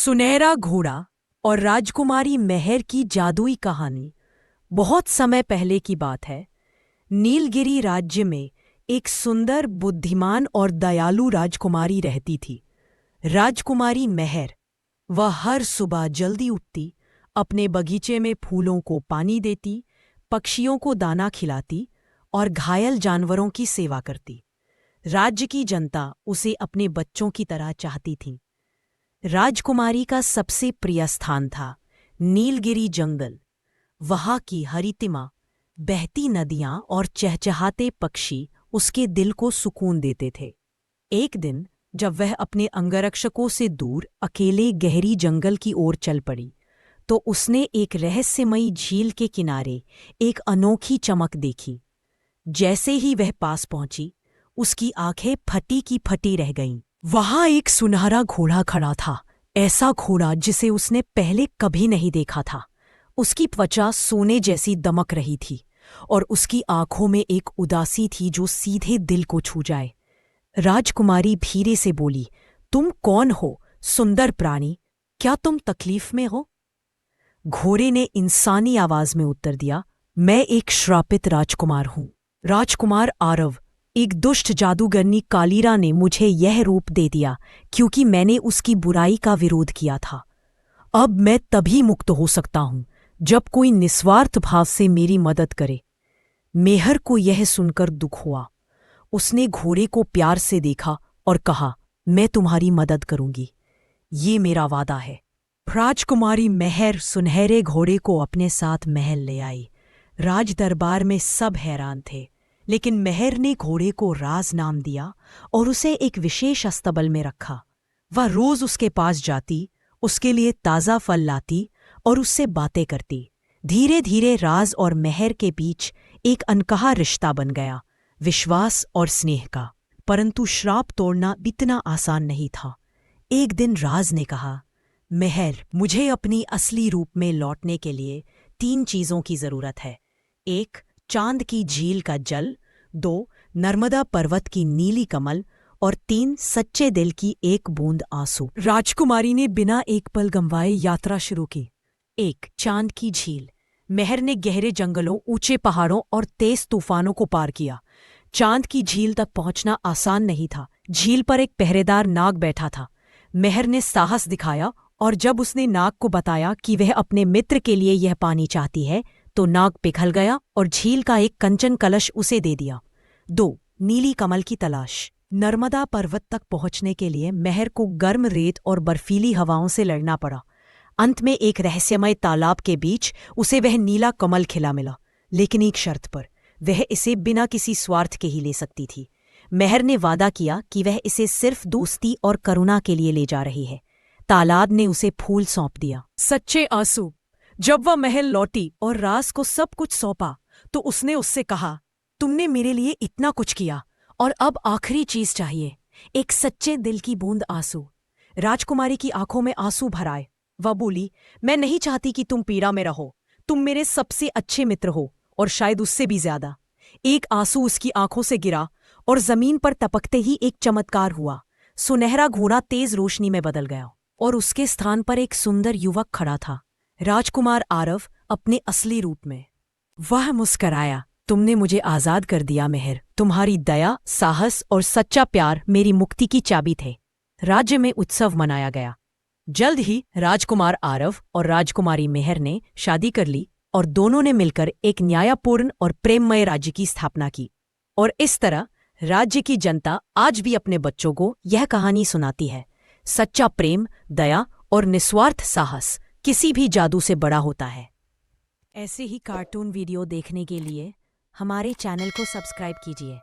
सुनहरा घोड़ा और राजकुमारी मेहर की जादुई कहानी। बहुत समय पहले की बात है। नीलगिरी राज्य में एक सुंदर, बुद्धिमान और दयालु राजकुमारी रहती थी। राजकुमारी मेहर। वह हर सुबह जल्दी उठती, अपने बगीचे में फूलों को पानी देती, पक्षियों को दाना खिलाती और घायल जानवरों की सेवा करती। राज्य की जनता उसे अपने बच्चों की तरह चाहती थी। राजकुमारी का सबसे प्रिय स्थान था नीलगिरी जंगल। वहाँ की हरितिमा, बहती नदियाँ और चहचहाते पक्षी उसके दिल को सुकून देते थे। एक दिन जब वह अपने अंगरक्षकों से दूर अकेले गहरी जंगल की ओर चल पड़ी, तो उसने एक रहस्यमयी झील के किनारे एक अनोखी चमक देखी। जैसे ही वह पास पहुंची, उसकी आंखें फटी की फटी रह गईं। वहां एक सुनहरा घोड़ा खड़ा था, ऐसा घोड़ा जिसे उसने पहले कभी नहीं देखा था। उसकी त्वचा सोने जैसी दमक रही थी और उसकी आंखों में एक उदासी थी जो सीधे दिल को छू जाए। राजकुमारी धीरे से बोली, तुम कौन हो सुंदर प्राणी? क्या तुम तकलीफ में हो? घोड़े ने इंसानी आवाज में उत्तर दिया, मैं एक श्रापित राजकुमार हूं। राजकुमार आरव, एक दुष्ट जादूगरनी कालीरा ने मुझे यह रूप दे दिया क्योंकि मैंने उसकी बुराई का विरोध किया था। अब मैं तभी मुक्त हो सकता हूं जब कोई निस्वार्थ भाव से मेरी मदद करे। मेहर को यह सुनकर दुख हुआ। उसने घोड़े को प्यार से देखा और कहा, मैं तुम्हारी मदद करूंगी, ये मेरा वादा है। राजकुमारी मेहर सुनहरे घोड़े को अपने साथ महल ले आई। राज दरबार में सब हैरान थे, लेकिन मेहर ने घोड़े को राज नाम दिया और उसे एक विशेष अस्तबल में रखा। वह रोज उसके पास जाती, उसके लिए ताज़ा फल लाती और उससे बातें करती। धीरे धीरे राज और मेहर के बीच एक अनकहा रिश्ता बन गया, विश्वास और स्नेह का। परंतु श्राप तोड़ना इतना आसान नहीं था। एक दिन राज ने कहा, मेहर, मुझे अपनी असली रूप में लौटने के लिए 3 चीज़ों की ज़रूरत है। 1, चांद की झील का जल, 2, नर्मदा पर्वत की नीली कमल और 3, सच्चे दिल की एक बूंद आंसू। राजकुमारी ने बिना एक पल गंवाए यात्रा शुरू की। 1, चांद की झील। मेहर ने गहरे जंगलों, ऊंचे पहाड़ों और तेज तूफानों को पार किया। चांद की झील तक पहुंचना आसान नहीं था। झील पर एक पहरेदार नाग बैठा था। मेहर ने साहस दिखाया और जब उसने नाग को बताया कि वह अपने मित्र के लिए यह पानी चाहती है, तो नाग पिघल गया और झील का एक कंचन कलश उसे दे दिया। 2, नीली कमल की तलाश। नर्मदा पर्वत तक पहुंचने के लिए मेहर को गर्म रेत और बर्फीली हवाओं से लड़ना पड़ा। अंत में एक रहस्यमय तालाब के बीच उसे वह नीला कमल खिला मिला, लेकिन एक शर्त पर। वह इसे बिना किसी स्वार्थ के ही ले सकती थी। मेहर ने वादा किया कि वह इसे सिर्फ दोस्ती और करुणा के लिए ले जा रही है। तालाब ने उसे फूल सौंप दिया, सच्चे आंसू। जब वह महल लौटी और राज को सब कुछ सौंपा, तो उसने उससे कहा, तुमने मेरे लिए इतना कुछ किया और अब आखिरी चीज चाहिए, एक सच्चे दिल की बूंद आंसू। राजकुमारी की आंखों में आंसू भर आए। वह बोली, मैं नहीं चाहती कि तुम पीड़ा में रहो। तुम मेरे सबसे अच्छे मित्र हो और शायद उससे भी ज्यादा। एक आंसू उसकी आंखों से गिरा और जमीन पर टपकते ही एक चमत्कार हुआ। सुनहरा घोड़ा तेज रोशनी में बदल गया और उसके स्थान पर एक सुंदर युवक खड़ा था, राजकुमार आरव, अपने असली रूप में। वह मुस्कराया, तुमने मुझे आजाद कर दिया मेहर। तुम्हारी दया, साहस और सच्चा प्यार मेरी मुक्ति की चाबी थे। राज्य में उत्सव मनाया गया। जल्द ही राजकुमार आरव और राजकुमारी मेहर ने शादी कर ली और दोनों ने मिलकर एक न्यायपूर्ण और प्रेममय राज्य की स्थापना की। और इस तरह राज्य की जनता आज भी अपने बच्चों को यह कहानी सुनाती है, सच्चा प्रेम, दया और निस्वार्थ साहस किसी भी जादू से बड़ा होता है। ऐसे ही कार्टून वीडियो देखने के लिए हमारे चैनल को सब्सक्राइब कीजिए।